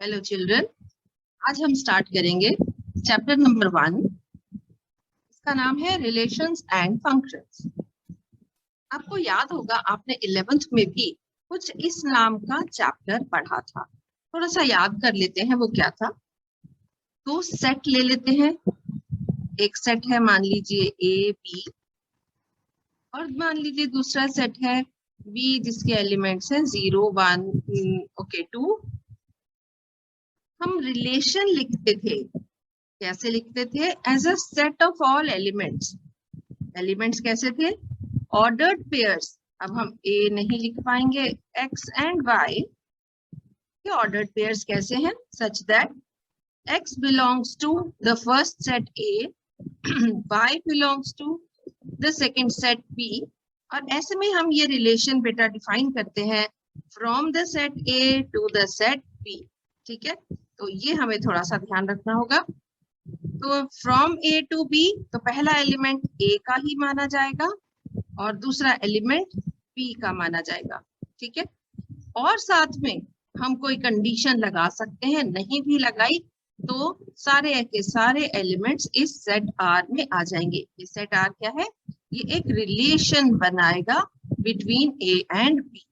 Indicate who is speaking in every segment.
Speaker 1: Hello children, आज हम start करेंगे चैप्टर नंबर 1। इसका नाम है रिलेशंस एंड फंक्शंस। आपको याद होगा आपने 11th में भी कुछ इस नाम का चैप्टर पढ़ा था। थोड़ा सा याद कर लेते हैं वो क्या था। तो सेट ले लेते हैं। एक सेट है, मान लीजिए ए बी, और मान लीजिए दूसरा सेट है बी जिसके एलिमेंट्स हैं 0 1 ओके 2। हम रिलेशन लिखते थे, कैसे लिखते थे? As a set of all elements. Elements कैसे थे? Ordered pairs. अब हम ए नहीं लिख पाएंगे, एक्स एंड वाई के ऑर्डर्ड पेयर्स कैसे हैं? Such that X belongs to the first set A, Y belongs to the second set B. और ऐसे में हम ये रिलेशन बेटा डिफाइन करते हैं from the set A to the set B. ठीक है, तो ये हमें थोड़ा सा ध्यान रखना होगा। तो फ्रॉम ए टू बी, तो पहला एलिमेंट ए का ही माना जाएगा और दूसरा एलिमेंट बी का माना जाएगा। ठीक है, और साथ में हम कोई कंडीशन लगा सकते हैं, नहीं भी लगाई तो सारे के सारे एलिमेंट्स इस सेट आर में आ जाएंगे। ये सेट आर क्या है? ये एक रिलेशन बनाएगा बिटवीन ए एंड बी।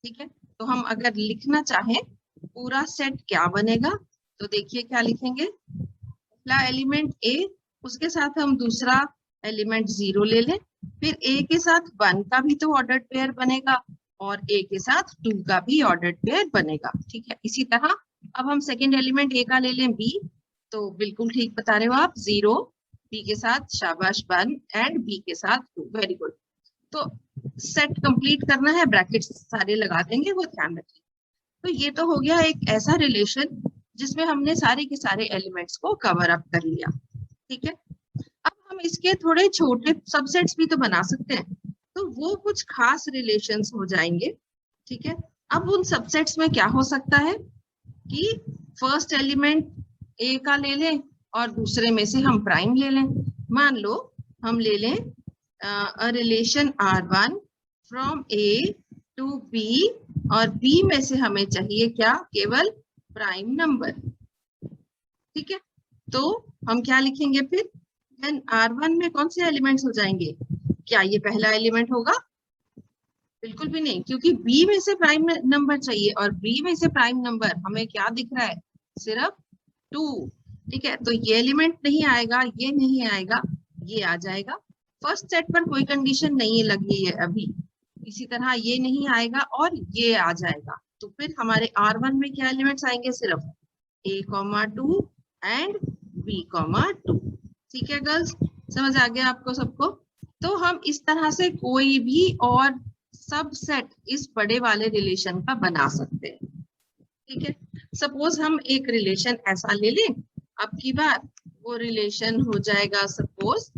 Speaker 1: ठीक है, तो हम अगर लिखना चाहें पूरा सेट क्या बनेगा, तो देखिए क्या लिखेंगे। पहला एलिमेंट ए, उसके साथ हम दूसरा एलिमेंट 0 ले लें, फिर ए के साथ 1 का भी तो ऑर्डर्ड पेयर बनेगा और ए के साथ 2 का भी ऑर्डर्ड पेयर बनेगा। ठीक है, इसी तरह अब हम सेकंड एलिमेंट ए का ले लें बी, तो बिल्कुल ठीक बता रहे हो आप, 0 बी के साथ, शाबाश 1 एंड बी के साथ 2। Very good. तो सेट कंप्लीट करना है, ब्रैकेट्स सारे लगा देंगे, वो ध्यान रखिए। तो ये तो हो गया एक ऐसा रिलेशन जिसमें हमने सारे के सारे एलिमेंट्स को कवर अप कर लिया। ठीक है, अब हम इसके थोड़े छोटे सबसेट्स भी तो बना सकते हैं, तो वो कुछ खास रिलेशंस हो जाएंगे। ठीक है, अब उन सबसेट्स में क्या हो सकता है कि फर्स्ट एलिमेंट ए का ले लें और दूसरे में से हम प्राइम ले लें। मान लो हम ले लें a relation R1 from A to B, और बी में से हमें चाहिए क्या? केवल प्राइम नंबर। ठीक है, तो हम क्या लिखेंगे फिर? देन R1 में कौन से एलिमेंट्स हो जाएंगे? क्या ये पहला एलिमेंट होगा? बिल्कुल भी नहीं, क्योंकि बी में से प्राइम नंबर चाहिए और बी में से प्राइम नंबर हमें क्या दिख रहा है? सिर्फ 2। ठीक है, तो ये एलिमेंट नहीं आएगा, ये नहीं आएगा, ये आ जाएगा। फर्स्ट सेट पर कोई कंडीशन नहीं लगी है अभी, इसी तरह ये नहीं आएगा और ये आ जाएगा। तो फिर हमारे R1 में क्या एलिमेंट्स आएंगे? सिर्फ A, 2 एंड B, 2। ठीक है गर्ल्स, समझ आ गया आपको सबको? तो हम इस तरह से कोई भी और सबसेट इस बड़े वाले रिलेशन का बना सकते हैं। ठीक है, सपोज हम एक रिलेशन ऐसा ले लें, अब की बार वो रिलेशन हो जाएगा, सपोज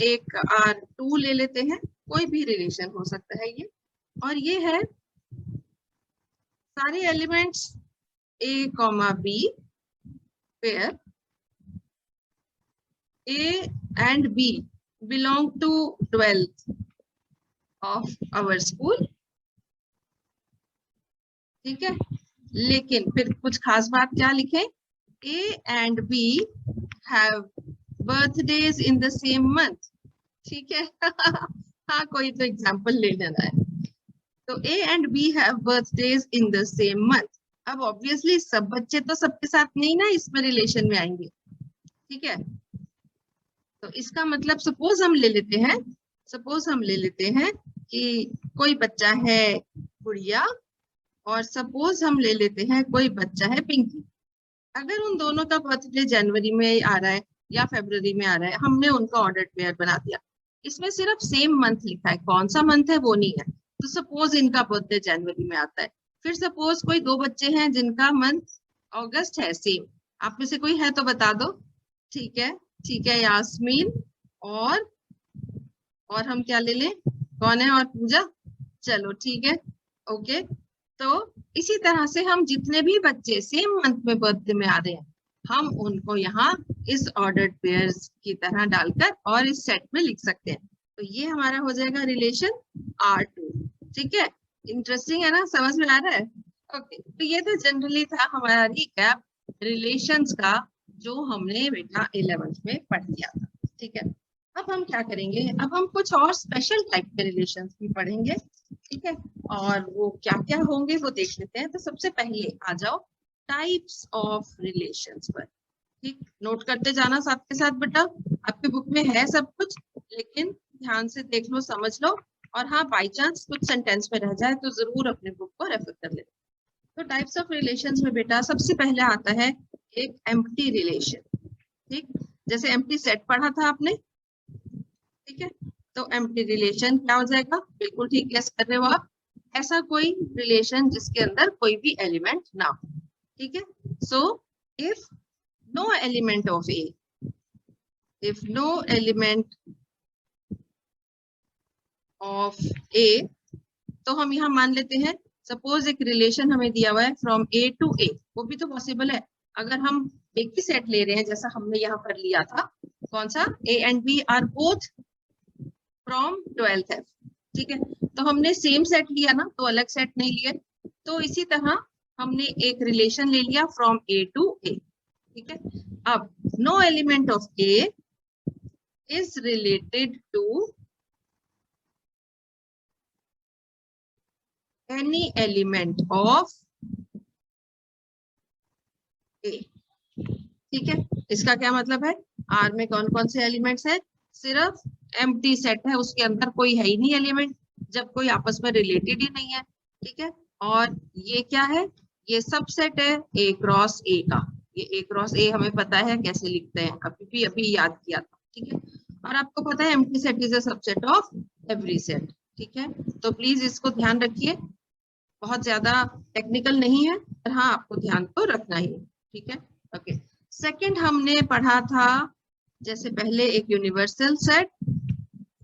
Speaker 1: एक R2 ले लेते हैं, कोई भी रिलेशन हो सकता है ये, और ये है सारे elements A, B where A and B belong to 12th of our school। ठीक है, लेकिन फिर कुछ खास बात क्या लिखें? A and B have birthdays in the same month। ठीक है हाँ, कोई तो एग्जाम्पल ले लेना है। तो A and B have birthdays in the same month। अब ऑब्वियसली सब बच्चे तो सबके साथ नहीं ना इसमें रिलेशन में आएंगे। ठीक है, तो इसका मतलब सपोज हम ले लेते हैं कि कोई बच्चा है गुड़िया, और सपोज हम ले लेते हैं कोई बच्चा है पिंकी। अगर उन दोनों का बर्थडे जनवरी में आ रहा है या फरवरी में आ रहा है, हमने उनका ऑर्डर पेयर बना दिया। इसमें सिर्फ सेम मंथ लिखा है, कौन सा मंथ है वो नहीं है। तो सपोज इनका बर्थडे जनवरी में आता है, फिर सपोज कोई 2 बच्चे हैं जिनका मंथ अगस्त है सेम। आप में से कोई है तो बता दो। ठीक है यास्मीन, और हम क्या ले लें? कौन है? और पूजा। चलो ठीक है, ओके। तो इसी तरह से हम जितने भी बच्चे सेम मंथ में बर्थडे में आ रहे हैं, हम उनको यहाँ इस ऑर्डर्ड पेयर्स की तरह डालकर और इस सेट में लिख सकते हैं। तो ये हमारा हो जाएगा रिलेशन R2। ठीक है, इंटरेस्टिंग है ना? समझ में आ रहा है? ओके, तो ये तो जनरली था हमारा रिकैप रिलेशंस का, जो हमने बेटा 11th में पढ़ लिया था। ठीक है, अब हम क्या करेंगे, अब हम कुछ और स्पेशल टाइप के रिलेशंस भी पढ़ेंगे। ठीक है, और वो क्या क्या होंगे वो देख लेते हैं। तो सबसे पहले आ जाओ टाइप्स ऑफ रिलेशंस पर। ठीक, नोट करते जाना साथ के साथ बेटा, आपके बुक में है सब कुछ, लेकिन ध्यान से देख लो, समझ लो, और हाँ बाई चांस कुछ सेंटेंस में रह जाए तो जरूर अपने बुक को रेफर कर ले। तो टाइप्स ऑफ रिलेशंस में बेटा सबसे पहले आता है एक एम्प्टी रिलेशन। ठीक, जैसे एम्प्टी सेट पढ़ा था आपने। ठीक है, तो एम्प्टी रिलेशन क्या हो जाएगा, बिल्कुल ठीक गेस कर रहे हो आप, ऐसा कोई रिलेशन जिसके अंदर कोई भी एलिमेंट ना हो। ठीक है, so if no element of A, if no element of A, तो हम यहाँ मान लेते हैं सपोज एक रिलेशन हमें दिया हुआ है फ्रॉम ए टू ए, वो भी तो पॉसिबल है अगर हम एक ही सेट ले रहे हैं जैसा हमने यहाँ पर लिया था, कौन सा, A and B are both from 12th F। ठीक है, तो हमने सेम सेट लिया ना, तो अलग सेट नहीं लिया। तो इसी तरह हमने एक रिलेशन ले लिया फ्रॉम ए टू ए। ठीक है, अब no element of A is related to any element of A। ठीक है, इसका क्या मतलब है, R में कौन कौन से एलिमेंट्स हैं, सिर्फ एम्प्टी सेट है, उसके अंदर कोई है ही नहीं एलिमेंट, जब कोई आपस में रिलेटेड ही नहीं है। ठीक है, और ये क्या है, ये सबसेट है A क्रॉस A का। ये A क्रॉस A हमें पता है कैसे लिखते हैं, अभी याद किया था। ठीक है, और आपको पता है empty set is a subset of every set. ठीक है, तो प्लीज इसको ध्यान रखिए, बहुत ज्यादा टेक्निकल नहीं है, पर हाँ आपको ध्यान तो रखना ही है। ठीक है, ओके। सेकंड हमने पढ़ा था जैसे पहले एक यूनिवर्सल सेट,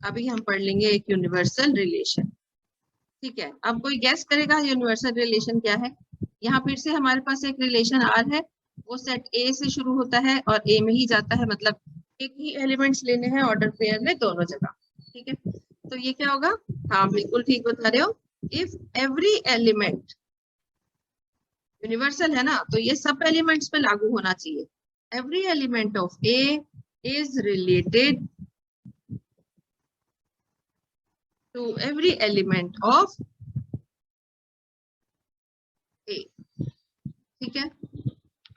Speaker 1: अभी हम पढ़ लेंगे एक यूनिवर्सल रिलेशन। ठीक है, अब कोई गैस करेगा यूनिवर्सल रिलेशन क्या है। यहाँ फिर से हमारे पास एक रिलेशन आर है, वो सेट ए से शुरू होता है और ए में ही जाता है, मतलब एक ही एलिमेंट्स लेने हैं ऑर्डर पेयर में दोनों जगह। ठीक है, तो ये क्या होगा, हाँ बिल्कुल ठीक बता रहे हो, इफ एवरी एलिमेंट यूनिवर्सल है ना, तो ये सब एलिमेंट्स पे लागू होना चाहिए। Every element of A is related to every element of A. ठीक है,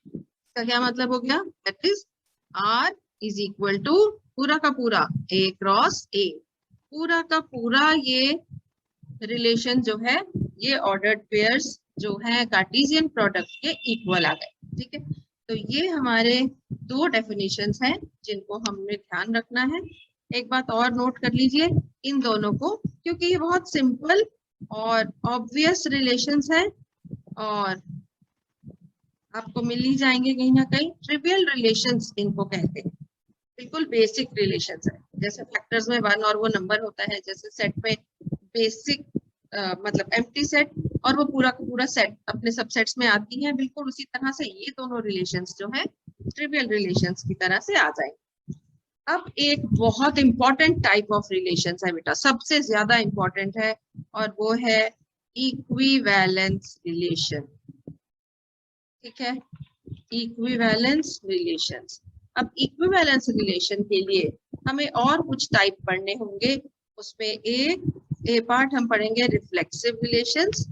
Speaker 1: इसका क्या मतलब हो गया, that is R is equal to पूरा का पूरा ए क्रॉस ए, पूरा का पूरा ये रिलेशन जो है, ये ऑर्डर्ड पेयर्स जो है कार्टेशियन प्रोडक्ट के इक्वल आ गए। ठीक है, तो ये हमारे दो डेफिनेशंस हैं जिनको हमें ध्यान रखना है। एक बात और नोट कर लीजिए इन दोनों को, क्योंकि ये बहुत सिंपल और ऑब्वियस रिलेशंस है और आपको मिल ही जाएंगे कहीं ना कहीं। ट्रिवियल रिलेशंस इनको कहते हैं, बिल्कुल बेसिक रिलेशंस है। जैसे फैक्टर्स में वन और वो नंबर होता है, जैसे सेट में बेसिक मतलब एम्प्टी सेट और वो पूरा का पूरा सेट अपने सबसेट्स में आती है, बिल्कुल उसी तरह से ये दोनों रिलेशंस जो है ट्रिवियल रिलेशंस की तरह से आ जाएंगे। अब एक बहुत इंपॉर्टेंट टाइप ऑफ रिलेशंस है बेटा, सबसे ज्यादा इंपॉर्टेंट है, और वो है इक्विवेलेंस रिलेशन। ठीक है, इक्विवेलेंस रिलेशंस। अब इक्विवेलेंस रिलेशन के लिए हमें और कुछ टाइप पढ़ने होंगे, उसमें ए पार्ट हम पढ़ेंगे रिफ्लेक्सिव रिलेशंस,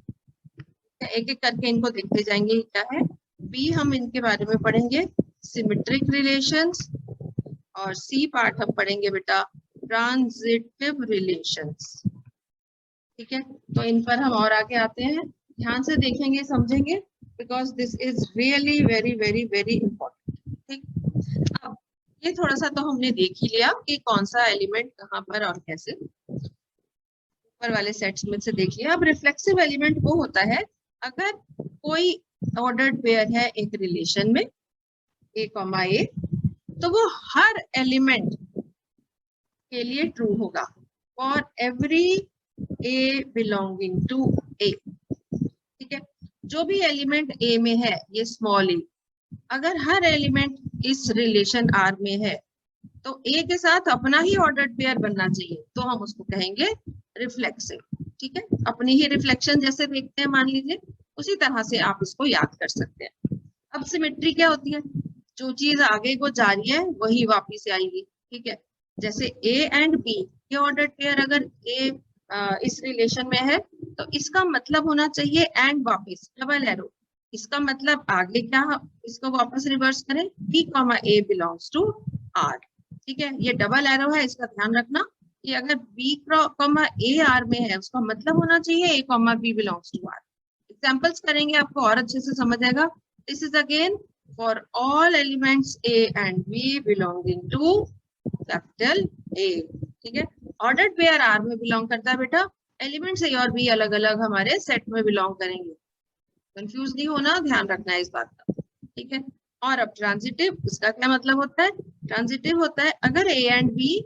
Speaker 1: एक एक करके इनको देखते जाएंगे क्या है। बी हम इनके बारे में पढ़ेंगे सिमेट्रिक रिलेशंस, और सी पार्ट हम पढ़ेंगे बेटा ट्रांजिटिव रिलेशंस। ठीक है, तो इन पर हम और आगे आते हैं, ध्यान से देखेंगे समझेंगे, because this is really very very very important. ठीक, अब ये थोड़ा सा तो हमने देख ही लिया कि कौन सा एलिमेंट कहाँ पर और कैसे, ऊपर वाले सेट्स में से देख लिया। अब रिफ्लेक्सिव एलिमेंट वो होता है अगर कोई ऑर्डर्ड पेयर है एक रिलेशन में ए कॉमा ए, तो वो हर एलिमेंट के लिए ट्रू होगा for every a belonging to A. ठीक है, जो भी एलिमेंट ए में है ये स्मॉल ए, अगर हर एलिमेंट इस रिलेशन आर में है तो ए के साथ अपना ही ऑर्डर्ड पेयर बनना चाहिए, तो हम उसको कहेंगे रिफ्लेक्सिव। ठीक है, अपनी ही रिफ्लेक्शन जैसे देखते हैं मान लीजिए, उसी तरह से आप इसको याद कर सकते हैं। अब सिमेट्री क्या होती है? जो चीज आगे को जा रही है वही वापिस आएगी, ठीक है। जैसे ए एंड बी ये ऑर्डर पेयर, अगर ए इस रिलेशन में है तो इसका मतलब होना चाहिए एंड वापिस डबल एरो। इसका मतलब आगे क्या, इसको वापस रिवर्स करें, B comma A belongs to R, ठीक है। ये डबल एरो है, इसका ध्यान रखना कि अगर बी कॉमा ए आर में है उसका मतलब होना चाहिए a comma b belongs to R. Examples करेंगे आपको और अच्छे से समझ आएगा। This is again for all elements a and b belonging to capital A, ठीक है। ऑर्डर्ड पेयर आर में बिलोंग करता है बेटा, एलिमेंट्स ए और बी अलग अलग हमारे सेट में बिलोंग करेंगे। कंफ्यूज नहीं होना, ध्यान रखना है इस बात का, ठीक है। और अब ट्रांजिटिव, इसका क्या मतलब होता है? ट्रांजिटिव होता है अगर ए एंड बी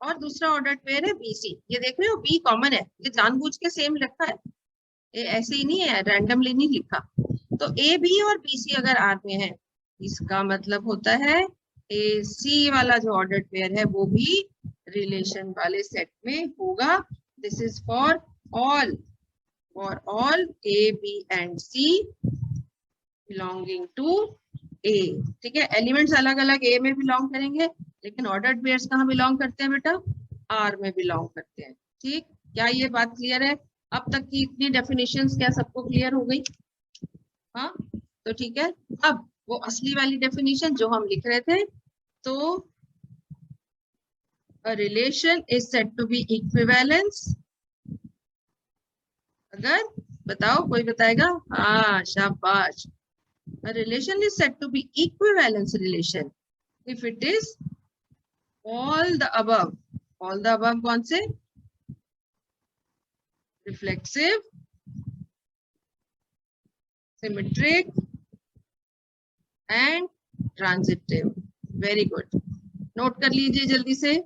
Speaker 1: और दूसरा ऑर्डर्ड पेयर है बी सी, ये देख रहे हो बी कॉमन है, ये जानबूझ के सेम लिखा है, ये ऐसे ही नहीं है, रैंडमली नहीं लिखा। तो ए बी और बी सी अगर आर में है, इसका मतलब होता है ए सी वाला जो ऑर्डर्ड पेयर है वो भी रिलेशन वाले सेट में होगा। This is for all A, B and C belonging to A, ठीक है। एलिमेंट्स अलग अलग A में बिलोंग करेंगे, लेकिन ऑर्डर्ड पेयर्स कहाँ बिलोंग करते हैं बेटा? R में बिलोंग करते हैं, ठीक। क्या ये बात क्लियर है? अब तक की इतनी डेफिनेशंस क्या सबको क्लियर हो गई? हाँ, तो ठीक है। अब वो असली वाली डेफिनेशन जो हम लिख रहे थे, तो a relation is said to be equivalence, अगर बताओ, कोई बताएगा? हाँ, शाबाश। A relation is said to be equivalence relation if it is all the above. All the above कौन से? Reflexive, symmetric and transitive. Very good. Note कर लीजिए जल्दी से।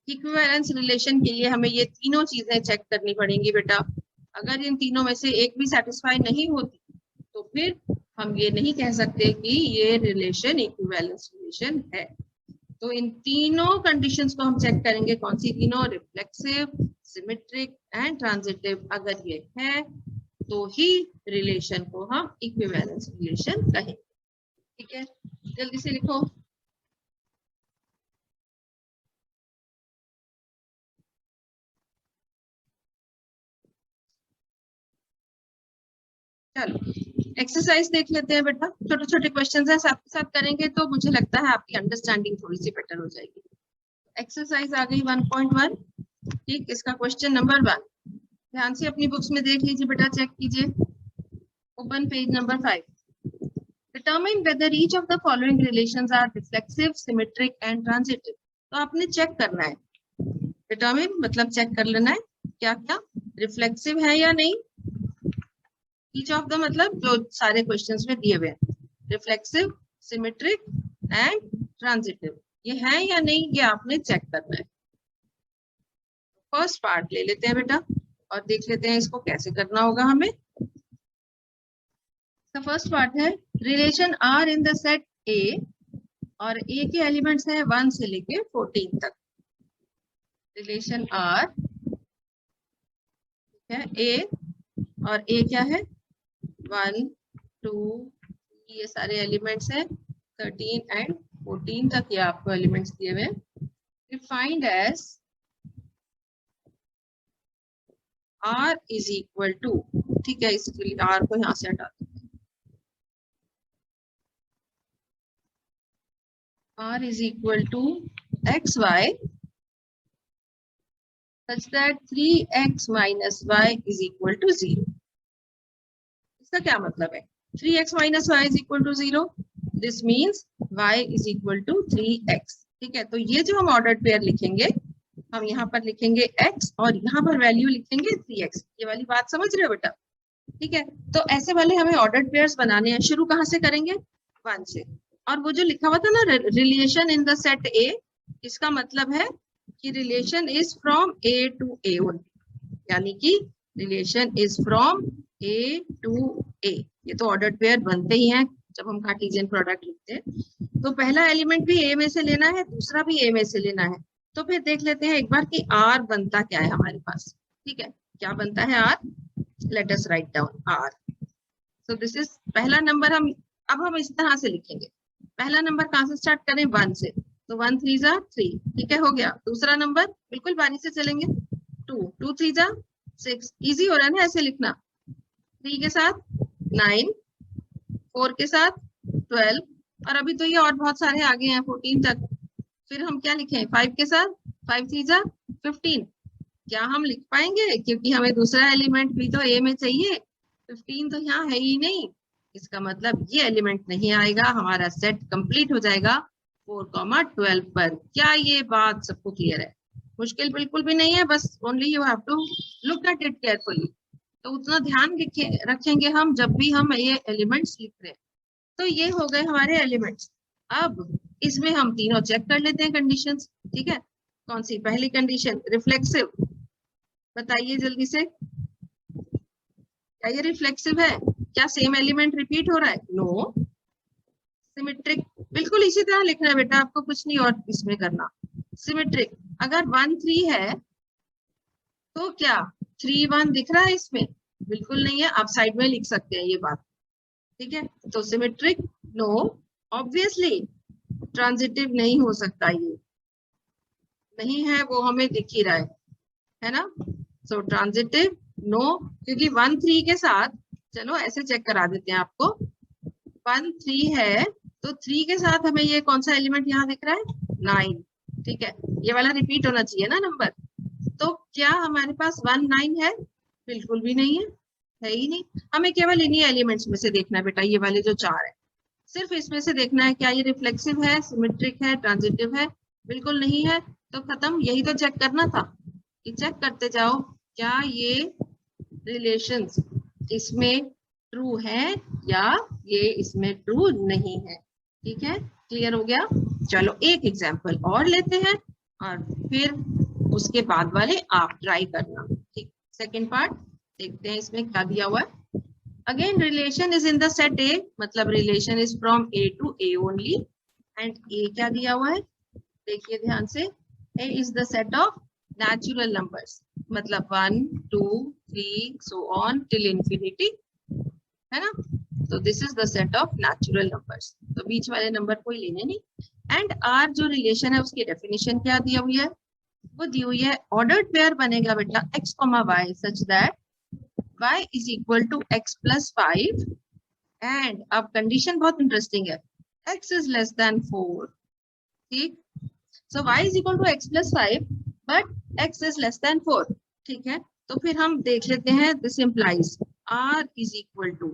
Speaker 1: इक्विवेलेंस रिलेशन के लिए हमें ये तीनों चीजें चेक करनी पड़ेंगी बेटा। अगर इन तीनों में से एक भी सेटिस्फाई नहीं होती तो फिर हम ये नहीं कह सकते कि ये रिलेशन इक्विवेलेंस रिलेशन है। तो इन तीनों कंडीशंस को हम चेक करेंगे। कौन सी तीनों? Reflexive, symmetric and transitive. अगर ये है तो ही रिलेशन को हम इक्विवेलेंस रिलेशन कहेंगे, ठीक है। जल्दी से लिखो। चलो एक्सरसाइज देख लेते हैं बेटा। छोटे छोटे क्वेश्चंस हैं, सबके साथ करेंगे तो मुझे लगता है आपकी अंडरस्टैंडिंग थोड़ी सी बेटर हो जाएगी। एक्सरसाइज आ गई 1.1, ठीक। इसका क्वेश्चन नंबर 1 ध्यान से अपनी बुक्स में देख लीजिए बेटा, चेक कीजिए। Open page number 5। Determine whether each of the following relations are reflexive, symmetric and transitive. तो आपने चेक करना है। डिटरमाइन मतलब चेक कर लेना है क्या क्या रिफ्लेक्सिव है या नहीं। ईच ऑफ द मतलब जो सारे क्वेश्चंस में दिए हुए हैं, रिफ्लेक्सिव, सिमेट्रिक एंड ट्रांजिटिव, ये है या नहीं, ये आपने चेक करना है। फर्स्ट पार्ट ले लेते हैं बेटा और देख लेते हैं इसको कैसे करना होगा हमें। फर्स्ट पार्ट है relation R in the set A, और ए के एलिमेंट्स है 1 से लेके 14 तक। रिलेशन आर, ठीक है, ए, और ए क्या है? 1, 2, ये सारे एलिमेंट्स हैं 13 एंड 14 तक, ये आपको एलिमेंट्स दिए हुए हैं। Defined as R is equal to, ठीक है, इसके R को यहां से हटा देते हैं। R is equal to xy such that 3x minus y is equal to 0. इसका क्या मतलब है? 3x minus y is equal to 0. This means y is equal to 3x. ठीक है, तो ये जो हम ऑर्डर्ड पेयर लिखेंगे, हम यहाँ पर लिखेंगे x और यहाँ पर वैल्यू लिखेंगे 3x। ये वाली बात समझ रहे हो बेटा? ठीक है, तो ऐसे वाले हमें ऑर्डर्ड पेयर्स बनाने हैं। शुरू कहाँ से करेंगे? 1 से। और वो जो लिखा हुआ था ना relation in the set A, इसका मतलब है कि relation is from A to A only, यानी कि relation is from A to A. ये तो ऑर्डर्ड पेयर बनते ही हैं जब हम कार्टेशियन प्रोडक्ट लिखते हैं। तो पहला एलिमेंट भी ए में से लेना है, दूसरा भी ए में से लेना है। तो फिर देख लेते हैं एक बार कि आर बनता क्या है हमारे पास। ठीक है, क्या बनता है R? Let us write down R. So this is पहला नंबर। अब हम इस तरह से लिखेंगे। पहला नंबर कहां से स्टार्ट करें? 1 से। तो 1 3 जा 3, ठीक है, हो गया। दूसरा नंबर बिल्कुल बारी से चलेंगे। 2 2 3 जा 6, इजी हो रहा है ना ऐसे लिखना। 3 के साथ 9, 4 के साथ 12, और अभी तो ये और बहुत सारे आगे हैं 14 तक। फिर हम क्या लिखें? 5 के साथ 5 3 जा 15। क्या हम लिख पाएंगे? क्योंकि हमें दूसरा एलिमेंट भी तो ए में चाहिए। 15 तो यहाँ है ही नहीं, इसका मतलब ये एलिमेंट नहीं आएगा, हमारा सेट कंप्लीट हो जाएगा 4, 12 पर। क्या ये बात सबको क्लियर है? मुश्किल बिल्कुल भी नहीं है, बस only you have to look at it carefully. तो उतना ध्यान रखेंगे हम जब भी हम ये एलिमेंट्स लिख रहे हैं। तो ये हो गए हमारे एलिमेंट्स। अब इसमें हम तीनों चेक कर लेते हैं कंडीशंस। ठीक है, कौन सी? पहली कंडीशन रिफ्लेक्सिव। बताइए जल्दी से, क्या ये रिफ्लेक्सिव है? क्या सेम एलिमेंट रिपीट हो रहा है? नो। सिमेट्रिक, बिल्कुल इसी तरह लिखना है बेटा, आपको कुछ नहीं और इसमें करना। सिमेट्रिक, अगर 1 3 है तो क्या 3 1 दिख रहा है इसमें? बिल्कुल नहीं है, आप साइड में लिख सकते हैं ये बात। ठीक है, तो सिमेट्रिक नो। ऑब्वियसली ट्रांजिटिव नहीं हो सकता, ये नहीं है, वो हमें दिख ही रहा है ना। सो ट्रांजिटिव नो, क्योंकि 1 3 के साथ, चलो ऐसे चेक करा देते हैं आपको। 1 3 है तो 3 के साथ हमें ये कौन सा एलिमेंट यहाँ दिख रहा है? 9। ठीक है, ये वाला रिपीट होना चाहिए ना नंबर। तो क्या हमारे पास 1 9 है? बिल्कुल भी नहीं है ही नहीं। हमें केवल इन्हीं एलिमेंट्स में से देखना है बेटा, ये वाले जो 4 है, सिर्फ इसमें से देखना है क्या ये रिफ्लेक्सिव है, सिमेट्रिक है, ट्रांजिटिव है। बिल्कुल नहीं है तो खत्म, यही तो चेक करना था कि चेक करते जाओ क्या ये रिलेशंस इसमें ट्रू है या ये इसमें ट्रू नहीं है। ठीक है, क्लियर हो गया। चलो एक एग्जांपल और लेते हैं और फिर उसके बाद वाले आप ट्राई करना। ठीक, सेकंड पार्ट देखते हैं इसमें क्या दिया हुआ है। Again relation is in the set A, मतलब relation is from A to A only. And A क्या दिया हुआ है? देखिए ध्यान से, A is the set of natural numbers, मतलब 1 2 3 सो ऑन टिल इंफिनिटी, है ना। तो this is the set of natural numbers, तो बीच वाले नंबर कोई लेने नहीं। एंड आर जो रिलेशन है उसकी डेफिनेशन क्या दी हुई है? वो दी हुई है ऑर्डर्ड पेयर बनेगा बेटा x, y such that y is equal to x plus 5। And अब कंडीशन बहुत इंटरेस्टिंग है, x is less than 4। ठीक, सो y is equal to x plus 5 but x is less than 4। ठीक है, तो फिर हम देख लेते हैं, this implies r is equal to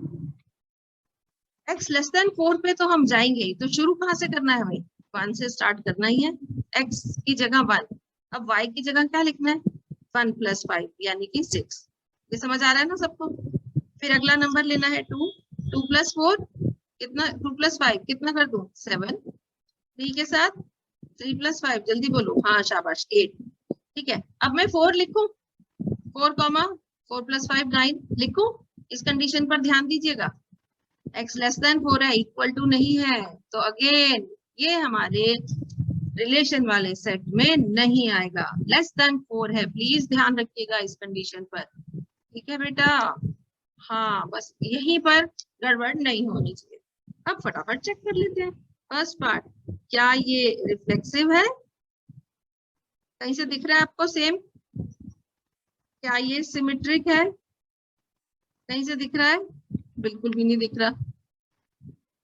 Speaker 1: x less than 4 पे तो हम जाएंगे ही, तो शुरू कहाँ से करना है हमें? 1 से स्टार्ट करना ही है। x की जगह 1, अब y की जगह क्या लिखना है? 1 plus 5 यानी कि 6। ये समझ आ रहा है ना सबको? फिर अगला नंबर लेना है 2, 2 plus 4 कितना? 2 plus 5 कितना कर दूं? 7। 3 के साथ 3 plus 5 जल्दी बोलो, हाँ शाबाश 8। ठीक है, अब मैं 4 लिखूं, 4 plus 5 9 लिखूं। इस कंडीशन पर ध्यान दीजिएगा, x लेस देन 4 है, इक्वल टू नहीं है, तो अगेन ये हमारे रिलेशन वाले सेट में नहीं आएगा। लेस देन 4 है, प्लीज ध्यान रखिएगा इस कंडीशन पर। ठीक है बेटा, हाँ बस यहीं पर गड़बड़ नहीं होनी चाहिए। अब फटाफट चेक कर लेते हैं फर्स्ट पार्ट, क्या ये रिफ्लेक्सिव है? कहीं से दिख रहा है आपको सेम? क्या ये सिमेट्रिक है? कहीं से दिख रहा है? बिल्कुल भी नहीं दिख रहा।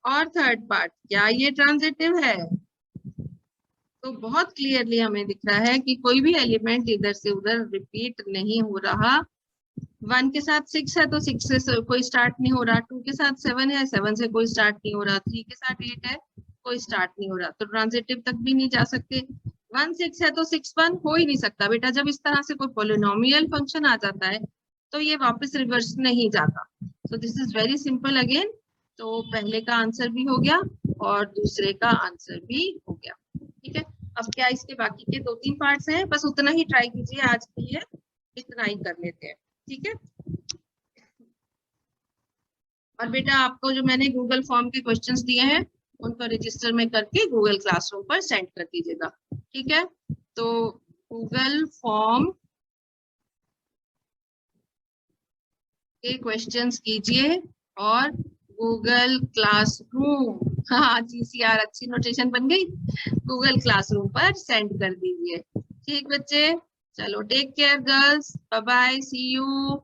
Speaker 1: और थर्ड पार्ट, क्या ये ट्रांजिटिव है? तो बहुत क्लियरली हमें दिख रहा है कि कोई भी एलिमेंट इधर से उधर रिपीट नहीं हो रहा। 1 के साथ 6 है तो 6 से कोई स्टार्ट नहीं हो रहा, 2 के साथ 7 है, 7 से कोई स्टार्ट नहीं हो रहा, 3 के साथ 8 है, कोई स्टार्ट नहीं हो रहा, तो ट्रांजिटिव तक भी नहीं जा सकते। 1 6 है तो 6 1 हो ही नहीं सकता बेटा। जब इस तरह से कोई पोलिनोमियल फंक्शन आ जाता है तो ये वापस रिवर्स नहीं जाता। सो this is very simple again. तो पहले का आंसर भी हो गया और दूसरे का आंसर भी हो गया। ठीक है, अब क्या इसके बाकी के 2-3 पार्ट्स हैं, बस उतना ही ट्राई कीजिए आज के लिए, इतना ही कर लेते हैं। ठीक है, और बेटा आपको जो मैंने गूगल फॉर्म के क्वेश्चंस दिए हैं उनको रजिस्टर में करके गूगल क्लासरूम पर सेंड कर दीजिएगा। ठीक है, तो गूगल फॉर्म के क्वेश्चंस कीजिए और गूगल क्लासरूम, हाँ GCR अच्छी नोटेशन बन गई, गूगल क्लासरूम पर सेंड कर दीजिए। ठीक बच्चे, चलो take care girls, bye bye, see you.